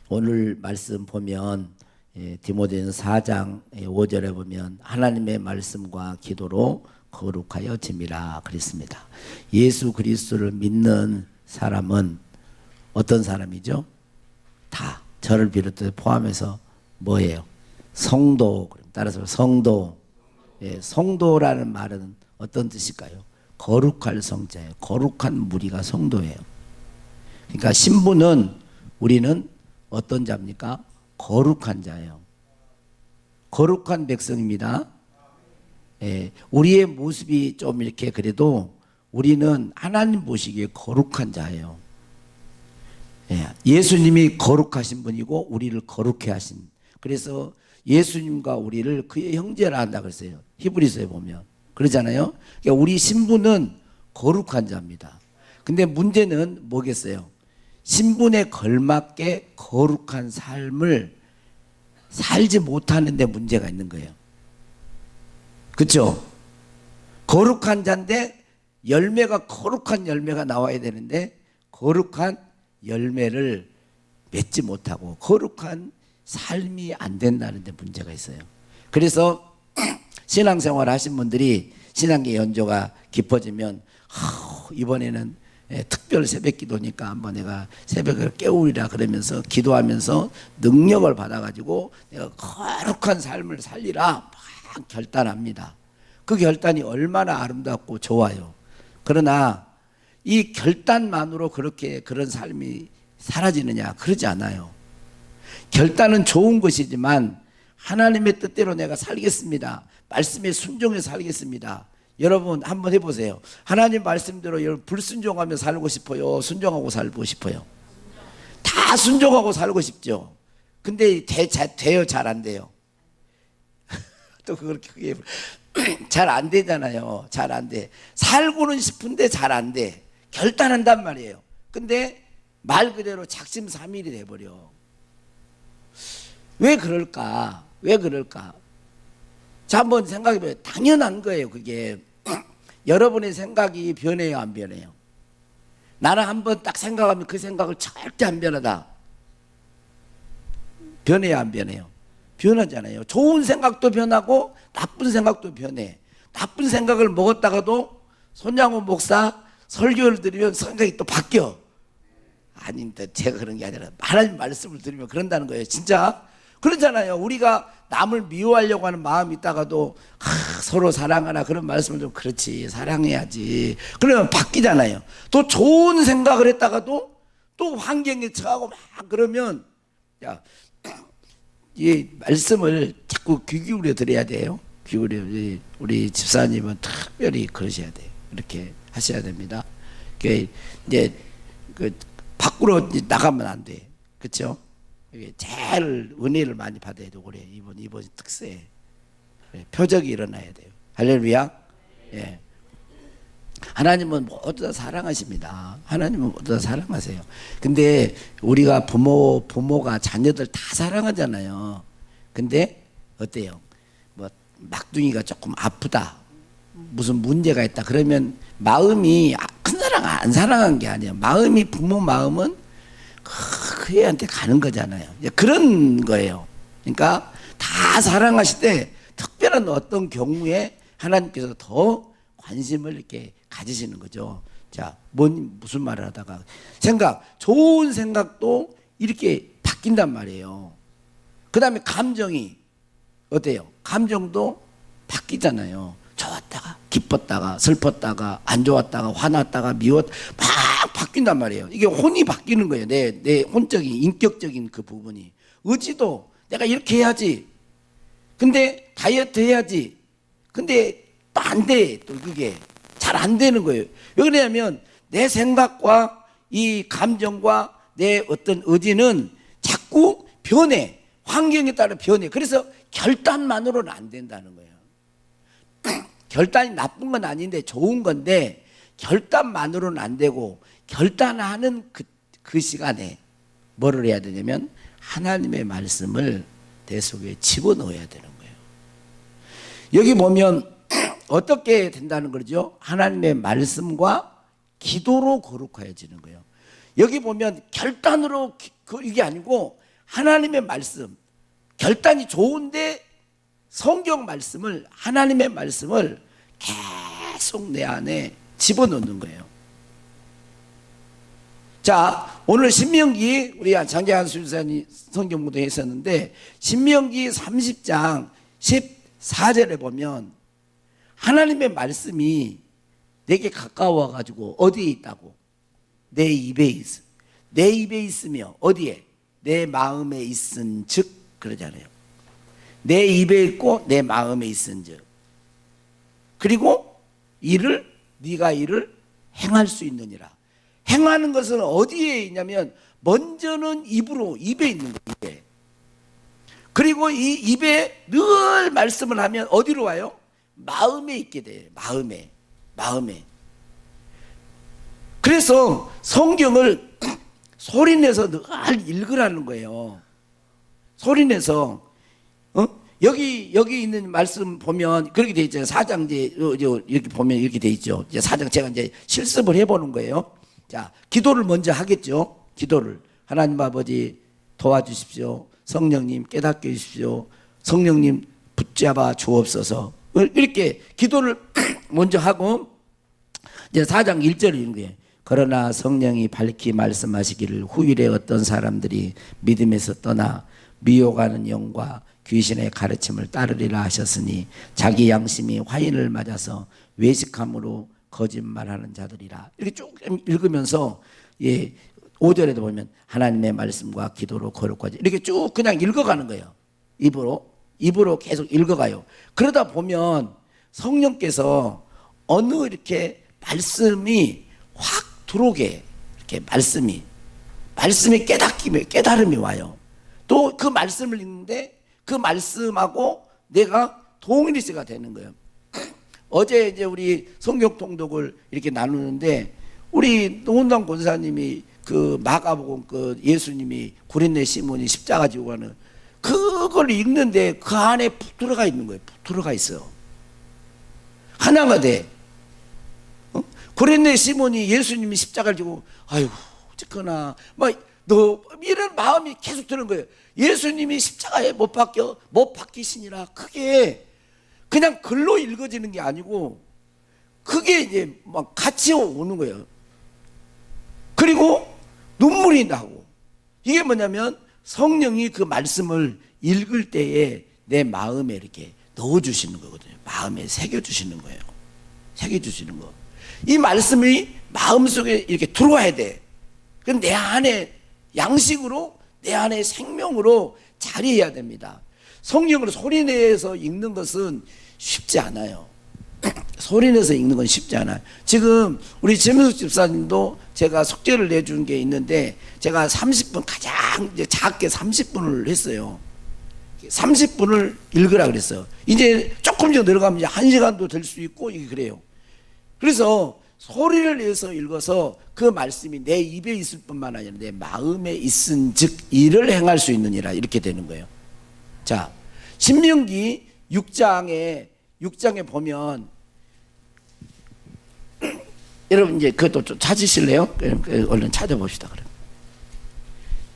오늘 말씀 보면 디모데전서 4장 5절에 보면 하나님의 말씀과 기도로 거룩하여짐이라 그랬습니다. 예수 그리스도를 믿는 사람은 어떤 사람이죠? 다 저를 비롯해 포함해서 뭐예요? 성도. 따라서 성도. 성도라는 말은 어떤 뜻일까요? 거룩할 성자예요. 거룩한 무리가 성도예요. 그러니까 신부는 우리는 어떤 자입니까? 거룩한 자예요. 거룩한 백성입니다. 우리의 모습이 좀 이렇게 그래도 우리는 하나님 보시기에 거룩한 자예요. 예수님이 거룩하신 분이고 우리를 거룩해 하신. 그래서 예수님과 우리를 그의 형제라 한다 그랬어요. 히브리서에 보면 그러잖아요. 그러니까 우리 신부는 거룩한 자입니다. 근데 문제는 뭐겠어요? 신분에 걸맞게 거룩한 삶을 살지 못하는 데 문제가 있는 거예요. 그렇죠? 거룩한 자인데 열매가 거룩한 열매가 나와야 되는데 거룩한 열매를 맺지 못하고 거룩한 삶이 안 된다는 데 문제가 있어요. 그래서 신앙생활 하신 분들이 신앙의 연조가 깊어지면 이번에는 특별 새벽 기도니까 한번 내가 새벽을 깨우리라 그러면서 기도하면서 능력을 받아가지고 내가 거룩한 삶을 살리라 막 결단합니다. 그 결단이 얼마나 아름답고 좋아요. 그러나 이 결단만으로 그렇게 그런 삶이 사라지느냐? 그러지 않아요. 결단은 좋은 것이지만 하나님의 뜻대로 내가 살겠습니다. 말씀에 순종해서 살겠습니다. 여러분 한번 해보세요. 하나님 말씀대로 여러분 불순종하며 살고 싶어요? 순종하고 살고 싶어요? 다 순종하고 살고 싶죠. 근데 돼요? 잘 안 돼요? 또 그렇게 크게 잘 안 되잖아요. 잘 안 돼. 살고는 싶은데 잘 안 돼. 결단한단 말이에요. 근데 말 그대로 작심삼일이 돼버려. 왜 그럴까? 왜 그럴까? 자, 한번 생각해봐요. 당연한 거예요, 그게. 여러분의 생각이 변해요, 안 변해요? 나는 한번 딱 생각하면 그 생각을 절대 안 변하다. 변해요, 안 변해요? 변하잖아요. 좋은 생각도 변하고 나쁜 생각도 변해. 나쁜 생각을 먹었다가도 손양호 목사 설교를 들으면 생각이 또 바뀌어. 아닌데 제가 그런 게 아니라 하나님 말씀을 들으면 그런다는 거예요. 진짜 그렇잖아요. 우리가 남을 미워하려고 하는 마음이 있다가도 서로 사랑하라 그런 말씀을 좀 그렇지 사랑해야지 그러면 바뀌잖아요. 또 좋은 생각을 했다가도 또 환경에 처하고 막 그러면 야, 이 말씀을 자꾸 귀 기울여 드려야 돼요. 기울여. 우리 집사님은 특별히 그러셔야 돼요. 이렇게 하셔야 됩니다. 이제 그 밖으로 나가면 안 돼. 그렇죠? 제일 은혜를 많이 받아야 되고 그래. 이번 특세 표적이 일어나야 돼요. 할렐루야. 예. 하나님은 모두 다 사랑하십니다. 하나님은 모두 다 사랑하세요. 근데 우리가 부모가 자녀들 다 사랑하잖아요. 근데 어때요? 뭐 막둥이가 조금 아프다, 무슨 문제가 있다 그러면 마음이 큰 사랑 안 사랑한 게 아니에요. 마음이 부모 마음은 그 애한테 가는 거잖아요. 그런 거예요. 그러니까 다 사랑하실 때 특별한 어떤 경우에 하나님께서 더 관심을 이렇게 가지시는 거죠. 자, 무슨 말을 하다가 좋은 생각도 이렇게 바뀐단 말이에요. 그 다음에 감정이 어때요? 감정도 바뀌잖아요. 좋았다가 기뻤다가 슬펐다가 안 좋았다가 화났다가 미웠 막 바뀐단 말이에요. 이게 혼이 바뀌는 거예요. 내 혼적인 인격적인 그 부분이. 의지도 내가 이렇게 해야지. 근데 다이어트 해야지. 근데 또 안 돼. 또 그게 잘 안 되는 거예요. 왜 그러냐면 내 생각과 이 감정과 내 어떤 의지는 자꾸 변해. 환경에 따라 변해. 그래서 결단만으로는 안 된다는 거예요. 결단이 나쁜 건 아닌데 좋은 건데 결단만으로는 안 되고 결단하는 그 시간에 뭐를 해야 되냐면 하나님의 말씀을 내 속에 집어넣어야 되는 거예요. 여기 보면 어떻게 된다는 거죠? 하나님의 말씀과 기도로 거룩해지는 거예요. 여기 보면 결단으로 이게 아니고 하나님의 말씀, 결단이 좋은데 성경 말씀을, 하나님의 말씀을 계속 내 안에 집어넣는 거예요. 자, 오늘 신명기, 우리 장재환 수사님 성경무도 했었는데, 신명기 30장 14절에 보면 하나님의 말씀이 내게 가까워 가지고 어디에 있다고? 내 입에 있어. 내 입에 있으며 어디에? 내 마음에 있은 즉 그러잖아요. 내 입에 있고 내 마음에 있은 즉. 그리고 네가 이를 행할 수 있느니라. 행하는 것은 어디에 있냐면 먼저는 입에 있는 거예요. 입에. 그리고 이 입에 늘 말씀을 하면 어디로 와요? 마음에 있게 돼요. 마음에. 그래서 성경을 소리내서 늘 읽으라는 거예요. 소리내서. 여기 있는 말씀 보면 그렇게 돼 있잖아요. 4장 이렇게 보면 이렇게 돼 있죠. 이제 4장 제가 이제 실습을 해보는 거예요. 자, 기도를 먼저 하겠죠. 기도를. 하나님 아버지 도와주십시오. 성령님 깨닫게 해주십시오. 성령님 붙잡아 주옵소서. 이렇게 기도를 먼저 하고 이제 4장 1절을 읽는 거예요. 그러나 성령이 밝히 말씀하시기를 후일에 어떤 사람들이 믿음에서 떠나 미혹하는 영과 귀신의 가르침을 따르리라 하셨으니 자기 양심이 화인을 맞아서 외식함으로 거짓말하는 자들이라. 이렇게 쭉 읽으면서 5절에도 보면 하나님의 말씀과 기도로 거룩하지. 이렇게 쭉 그냥 읽어가는 거예요. 입으로 계속 읽어가요. 그러다 보면 성령께서 어느 이렇게 말씀이 확 들어오게 이렇게 말씀이 깨달음이 와요. 또 그 말씀을 읽는데 그 말씀하고 내가 동일시가 되는 거예요. 어제 이제 우리 성경 통독을 이렇게 나누는데 우리 노은당 권사님이 그 마가복음 그 예수님이 구린네 시몬이 십자가 지고 가는 그걸 읽는데 그 안에 푹 들어가 있는 거예요. 푹 들어가 있어요. 하나가 돼. 구린네 시몬이 예수님이 십자가를 지고 아이고 어쨌거나 너 이런 마음이 계속 드는 거예요. 예수님이 십자가에 못 박히시니라. 그게 그냥 글로 읽어지는 게 아니고 그게 이제 막 같이 오는 거예요. 그리고 눈물이 나고. 이게 뭐냐면 성령이 그 말씀을 읽을 때에 내 마음에 이렇게 넣어주시는 거거든요. 마음에 새겨주시는 거예요. 새겨주시는 거. 이 말씀이 마음속에 이렇게 들어와야 돼. 그럼 내 안에 양식으로, 내 안에 생명으로 자리해야 됩니다. 성경으로 소리내서 읽는 것은 쉽지 않아요. 소리내서 읽는 건 쉽지 않아요. 지금 우리 재민숙 집사님도 제가 숙제를 내준 게 있는데 제가 30분 가장 이제 작게 30분을 했어요. 30분을 읽으라 그랬어요. 이제 조금 더 내려가면 이제 1시간도 될 수 있고 이게 그래요. 그래서 소리를 내서 읽어서 그 말씀이 내 입에 있을 뿐만 아니라 내 마음에 있은 즉 이를 행할 수 있느니라 이렇게 되는 거예요. 자, 신명기 6장에 보면 여러분 이제 그것도 좀 찾으실래요? 얼른 찾아봅시다. 그럼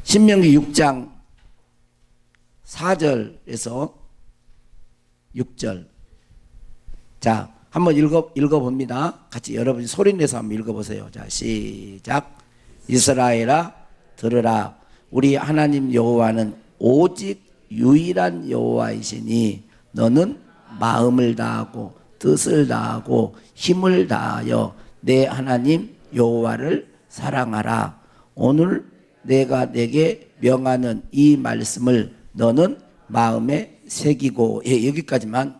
신명기 6장 4절에서 6절. 자, 한번 읽어봅니다. 같이 여러분이 소리내서 한번 읽어보세요. 자, 시작. 이스라엘아 들으라. 우리 하나님 여호와는 오직 유일한 여호와이시니 너는 마음을 다하고 뜻을 다하고 힘을 다하여 내 하나님 여호와를 사랑하라. 오늘 내가 내게 명하는 이 말씀을 너는 마음에 새기고. 여기까지만.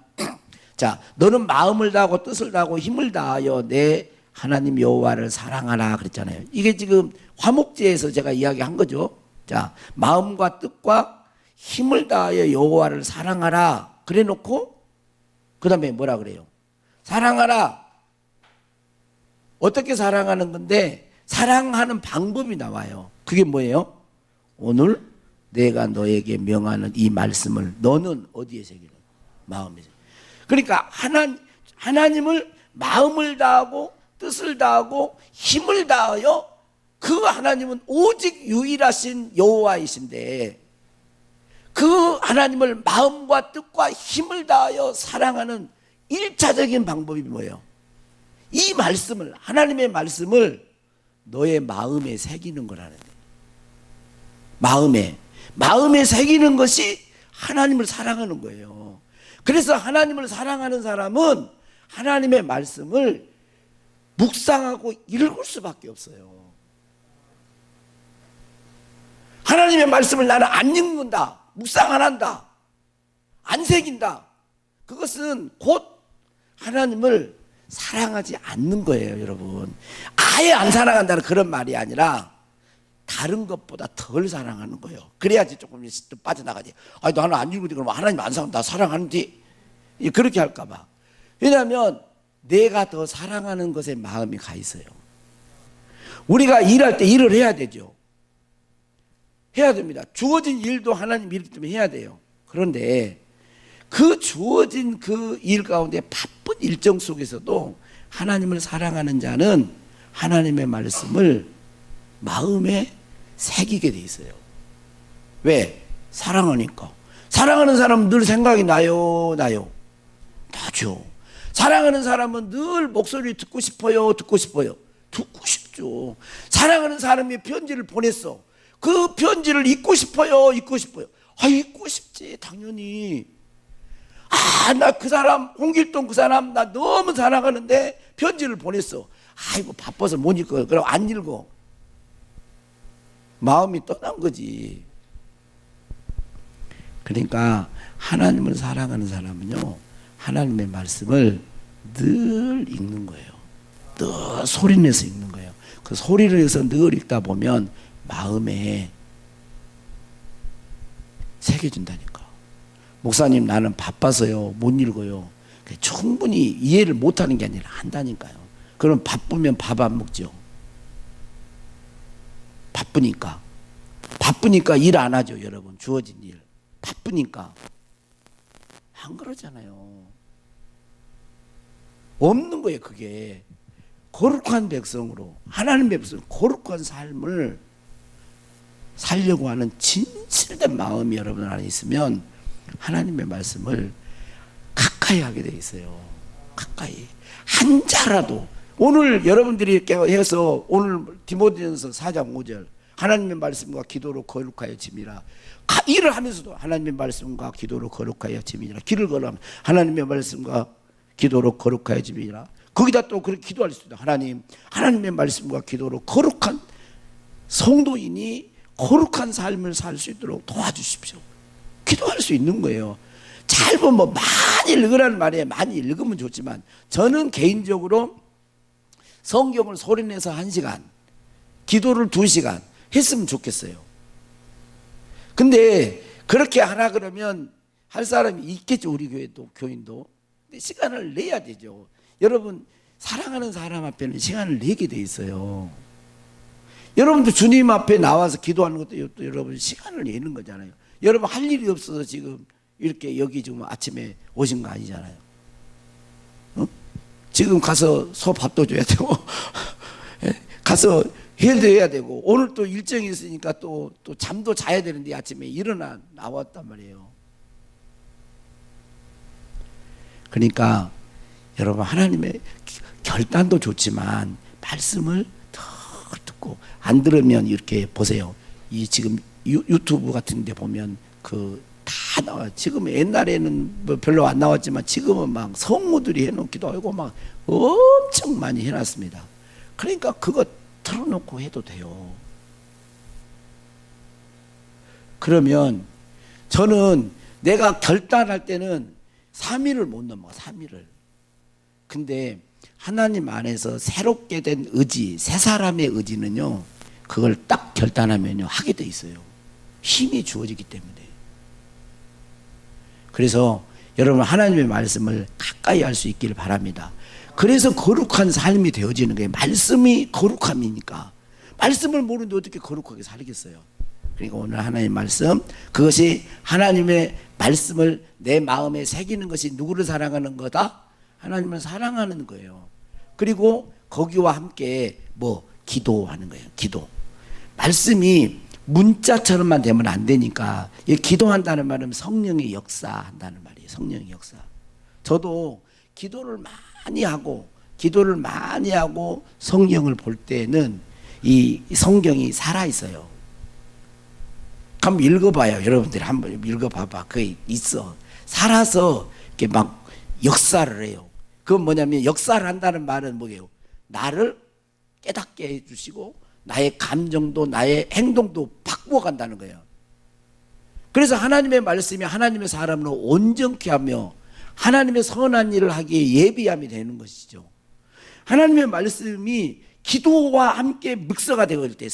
자, 너는 마음을 다하고 뜻을 다하고 힘을 다하여 내 하나님 여호와를 사랑하라 그랬잖아요. 이게 지금 화목제에서 제가 이야기한 거죠. 자, 마음과 뜻과 힘을 다하여 여호와를 사랑하라 그래 놓고 그 다음에 뭐라 그래요? 사랑하라. 어떻게 사랑하는 건데 사랑하는 방법이 나와요. 그게 뭐예요? 오늘 내가 너에게 명하는 이 말씀을 너는 어디에 새기는? 마음에. 그러니까 하나님을 마음을 다하고 뜻을 다하고 힘을 다하여 그 하나님은 오직 유일하신 여호와이신데 그 하나님을 마음과 뜻과 힘을 다하여 사랑하는 1차적인 방법이 뭐예요? 이 말씀을, 하나님의 말씀을 너의 마음에 새기는 거라는 거예요. 마음에 새기는 것이 하나님을 사랑하는 거예요. 그래서 하나님을 사랑하는 사람은 하나님의 말씀을 묵상하고 읽을 수밖에 없어요. 하나님의 말씀을 나는 안 읽는다, 묵상 안 한다, 안 새긴다, 그것은 곧 하나님을 사랑하지 않는 거예요. 여러분, 아예 안 사랑한다는 그런 말이 아니라 다른 것보다 덜 사랑하는 거예요. 그래야지 조금 빠져나가지. 아니 나는 안 읽는데 그럼 하나님 안 사랑한다, 사랑하는데, 그렇게 할까 봐. 왜냐하면 내가 더 사랑하는 것에 마음이 가 있어요. 우리가 일할 때 일을 해야 되죠. 해야 됩니다. 주어진 일도 하나님 일이기 때문에 해야 돼요. 그런데 그 주어진 그 일 가운데 바쁜 일정 속에서도 하나님을 사랑하는 자는 하나님의 말씀을 마음에 새기게 돼 있어요. 왜? 사랑하니까. 사랑하는 사람은 늘 생각이 나요? 나죠. 사랑하는 사람은 늘 목소리 듣고 싶어요? 듣고 싶죠. 사랑하는 사람이 편지를 보냈어. 그 편지를 읽고 싶어요? 읽고 싶지, 당연히. 나 그 사람, 홍길동 그 사람, 나 너무 사랑하는데 편지를 보냈어. 아이고, 바빠서 못 읽어. 그럼 안 읽어. 마음이 떠난 거지. 그러니까 하나님을 사랑하는 사람은요, 하나님의 말씀을 늘 읽는 거예요. 늘 소리내서 읽는 거예요. 그 소리를 내서 늘 읽다 보면 마음에 새겨진다니까. 목사님, 나는 바빠서요 못 읽어요. 충분히 이해를 못하는 게 아니라 한다니까요. 그럼 바쁘면 밥 안 먹죠. 바쁘니까 일 안 하죠. 여러분, 주어진 일 바쁘니까 안 그러잖아요. 없는 거예요. 그게 거룩한 백성으로, 하나님의 백성, 거룩한 삶을 살려고 하는 진실된 마음이 여러분 안에 있으면 하나님의 말씀을 가까이 하게 돼 있어요. 가까이. 한 자라도. 오늘 여러분들이 이렇게 해서 오늘 디모데전서 4장 5절 하나님의 말씀과 기도로 거룩하여 짐이라. 일을 하면서도 하나님의 말씀과 기도로 거룩하여 짐이라. 길을 걸어가면 하나님의 말씀과 기도로 거룩하여 짐이라. 거기다 또 그렇게 기도할 수도 있다. 하나님의 말씀과 기도로 거룩한 성도인이 거룩한 삶을 살 수 있도록 도와주십시오. 기도할 수 있는 거예요. 짧은 많이 읽으라는 말이에요. 많이 읽으면 좋지만 저는 개인적으로 성경을 소리내서 1시간, 기도를 2시간 했으면 좋겠어요. 근데 그렇게 하라 그러면 할 사람이 있겠죠. 우리 교인도. 근데 시간을 내야 되죠. 여러분, 사랑하는 사람 앞에는 시간을 내게 돼 있어요. 여러분도 주님 앞에 나와서 기도하는 것도 또 여러분 시간을 내는 거잖아요. 여러분 할 일이 없어서 지금 이렇게 여기 지금 아침에 오신 거 아니잖아요. 지금 가서 소 밥도 줘야 되고 가서 일도 해야 되고 오늘 또 일정이 있으니까 또 잠도 자야 되는데 아침에 나왔단 말이에요. 그러니까 여러분, 하나님의 결단도 좋지만 말씀을 더 듣고, 안 들으면 이렇게 보세요. 이 지금 유튜브 같은 데 보면 다 나와요. 지금 옛날에는 별로 안 나왔지만 지금은 막 성우들이 해놓기도 하고 막 엄청 많이 해놨습니다. 그러니까 그거 틀어놓고 해도 돼요. 그러면 저는 내가 결단할 때는 3일을 못 넘어. 3일을. 근데 하나님 안에서 새롭게 된 의지, 새 사람의 의지는요, 그걸 딱 결단하면요 하게 돼 있어요. 힘이 주어지기 때문에. 그래서 여러분, 하나님의 말씀을 가까이 할 수 있기를 바랍니다. 그래서 거룩한 삶이 되어지는 거예요. 말씀이 거룩함이니까. 말씀을 모르는데 어떻게 거룩하게 살겠어요? 그러니까 오늘 하나님의 말씀, 그것이 하나님의 말씀을 내 마음에 새기는 것이 누구를 사랑하는 거다? 하나님을 사랑하는 거예요. 그리고 거기와 함께 기도하는 거예요. 기도. 말씀이 문자처럼만 되면 안 되니까 이 기도한다는 말은 성령의 역사한다는 말이에요. 성령의 역사. 저도 기도를 많이 하고 성경을 볼 때는 이 성경이 살아 있어요. 한번 읽어봐요. 여러분들이 한번 읽어봐봐. 그게 있어. 살아서 이렇게 막 역사를 해요. 그건 뭐냐면 역사를 한다는 말은 뭐예요? 나를 깨닫게 해주시고 나의 감정도 나의 행동도 바꾸어 간다는 거예요. 그래서 하나님의 말씀이 하나님의 사람을 온전케 하며 하나님의 선한 일을 하기에 예비함이 되는 것이죠. 하나님의 말씀이 기도와 함께 믹서가 되어질 때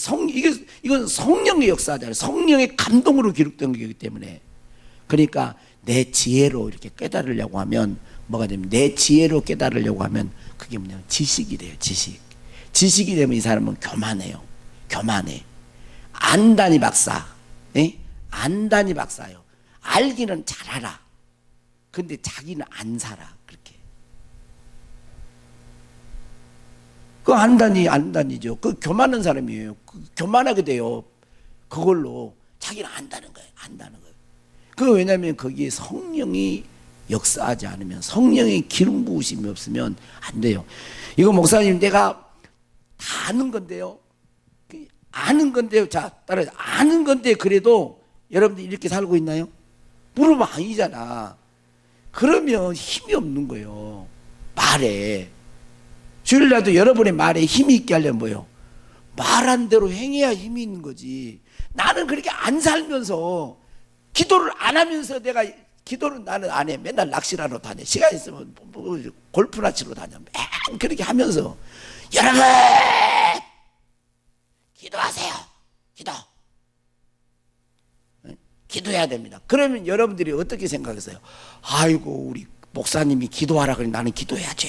이건 성령의 역사잖아요. 성령의 감동으로 기록된 거기 때문에. 그러니까 내 지혜로 이렇게 깨달으려고 하면 뭐가 되면 내 지혜로 깨달으려고 하면 그게 뭐냐면 지식이 돼요. 지식이 되면 이 사람은 교만해요. 교만해. 안다니 박사. 예? 안다니 박사요. 알기는 잘 알아. 근데 자기는 안 살아. 그렇게. 그 안다니죠. 그 교만한 사람이에요. 교만하게 돼요. 그걸로 자기는 안다는 거예요. 그 왜냐하면 거기에 성령이 역사하지 않으면 성령의 기름 부으심이 없으면 안 돼요. 이거 목사님 내가 다 아는 건데요. 자, 따라서 아는 건데 그래도 여러분들 이렇게 살고 있나요? 물으면 아니잖아. 그러면 힘이 없는 거예요. 말에. 주일날도 여러분의 말에 힘이 있게 하려면 뭐예요? 말한 대로 행해야 힘이 있는 거지. 나는 그렇게 안 살면서 기도를 안 하면서 내가 기도는 나는 안 해. 맨날 낚시하러 다녀. 시간 있으면 골프나 치러 다녀. 맨 그렇게 하면서 여러분 기도하세요. 기도해야 됩니다. 그러면 여러분들이 어떻게 생각했어요? 아이고 우리 목사님이 기도하라 그래 나는 기도해야지.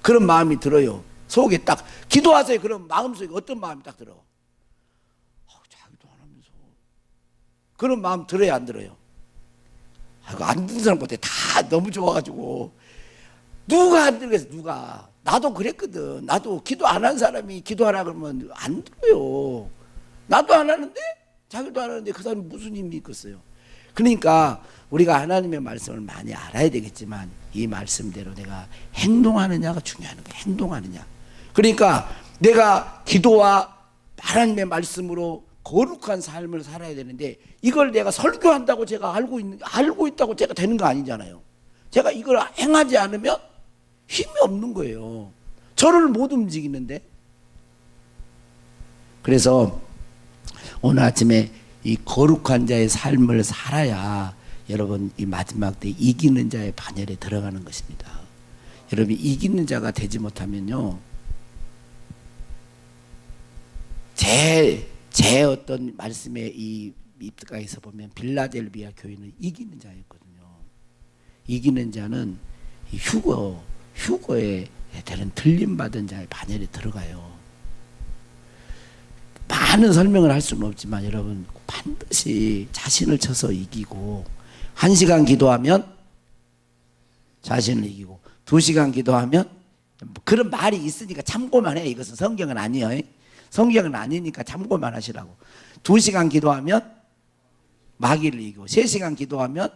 그런 마음이 들어요. 속에 딱 기도하세요. 그럼 마음속에 어떤 마음이 딱 들어? 자기도 안 하면서 그런 마음 들어요 안 들어요? 아이고 안 듣는 사람한테 다 너무 좋아가지고 누가 안 들겠어? 누가? 나도 그랬거든. 나도 기도 안 한 사람이 기도하라 그러면 안 들어요. 나도 안 하는데 자기도 안 하는데 그 사람이 무슨 힘이 있겠어요? 그러니까 우리가 하나님의 말씀을 많이 알아야 되겠지만 이 말씀대로 내가 행동하느냐가 중요한 거예요. 행동하느냐. 그러니까 내가 기도와 하나님의 말씀으로 거룩한 삶을 살아야 되는데 이걸 내가 설교한다고 제가 알고 있다고 제가 되는 거 아니잖아요. 제가 이걸 행하지 않으면 힘이 없는 거예요. 저를 못 움직이는데. 그래서 오늘 아침에 이 거룩한 자의 삶을 살아야 여러분 이 마지막 때 이기는 자의 반열에 들어가는 것입니다. 여러분 이기는 자가 되지 못하면요, 제 어떤 말씀의 이 입가에서 보면 빌라델비아 교회는 이기는 자였거든요. 이기는 자는 이 휴거에 대한 들림받은 자의 반열에 들어가요. 많은 설명을 할 수는 없지만 여러분 반드시 자신을 쳐서 이기고 1시간 기도하면 자신을 이기고 2시간 기도하면 그런 말이 있으니까 참고만 해. 이것은 성경은 아니에요. 성경은 아니니까 참고만 하시라고. 2시간 기도하면 마귀를 이기고 3시간 기도하면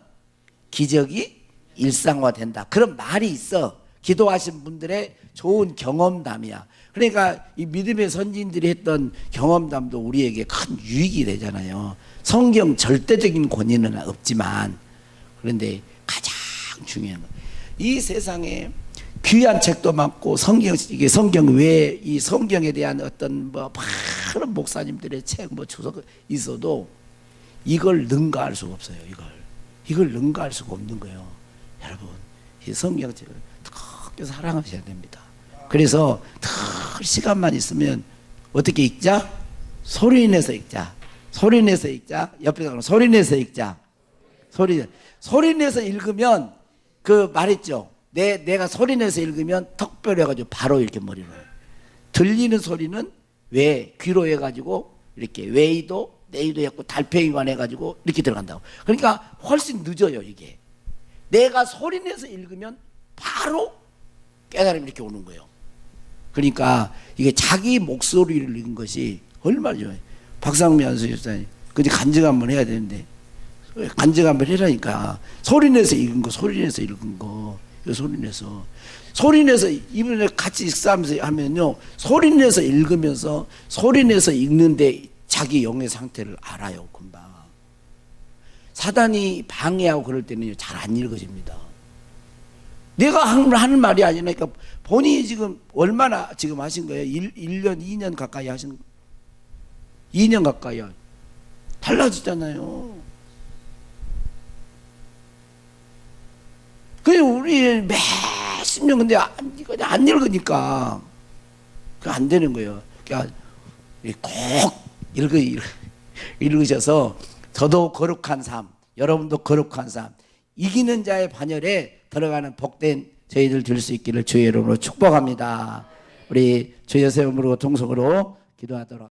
기적이 일상화된다. 그런 말이 있어. 기도하신 분들의 좋은 경험담이야. 그러니까 이 믿음의 선진들이 했던 경험담도 우리에게 큰 유익이 되잖아요. 성경 절대적인 권위는 없지만 그런데 가장 중요한 건 이 세상에 귀한 책도 많고 이게 성경 외에 이 성경에 대한 어떤 많은 목사님들의 책 주석 있어도 이걸 능가할 수가 없어요. 이걸 능가할 수가 없는 거예요. 여러분 이 성경책을 특히 사랑하셔야 됩니다. 그래서 늘 시간만 있으면 어떻게 읽자? 소리내서 읽자. 옆에 가면 소리내서 읽자. 소리내서 읽으면 그 말했죠. 내가 소리내서 읽으면 턱뼈려가지고 바로 이렇게 머리를. 들리는 소리는 귀로 해가지고 이렇게 외이도 내이도 했고 달팽이관 해가지고 이렇게 들어간다고. 그러니까 훨씬 늦어요 이게. 내가 소리내서 읽으면 바로 깨달음이 이렇게 오는 거예요. 그러니까 이게 자기 목소리를 읽은 것이 얼마나 좋아요. 박상미 안수집사님. 근데 간증 한번 해야 되는데. 간증 한번 해라니까. 소리내서 읽은 거, 소리내서 읽은 거. 소리내서. 소리내서 이번에 같이 익사하면서 하면요. 소리내서 읽으면서 소리내서 읽는데 자기 영의 상태를 알아요. 금방. 사단이 방해하고 그럴 때는 잘 안 읽어집니다. 내가 하는 말이 아니니까 본인이 지금 얼마나 지금 하신 거예요? 1년, 2년 가까이 하신 거. 2년 가까이 달라지잖아요. 그래 우리 몇십 년 근데 안 읽으니까 안 되는 거예요. 그러니까 꼭 읽으셔서 저도 거룩한 삶, 여러분도 거룩한 삶, 이기는 자의 반열에 들어가는 복된 저희들 될 수 있기를 주의 이름으로 축복합니다. 우리 주 예수의 이름으로 동성으로 기도하도록.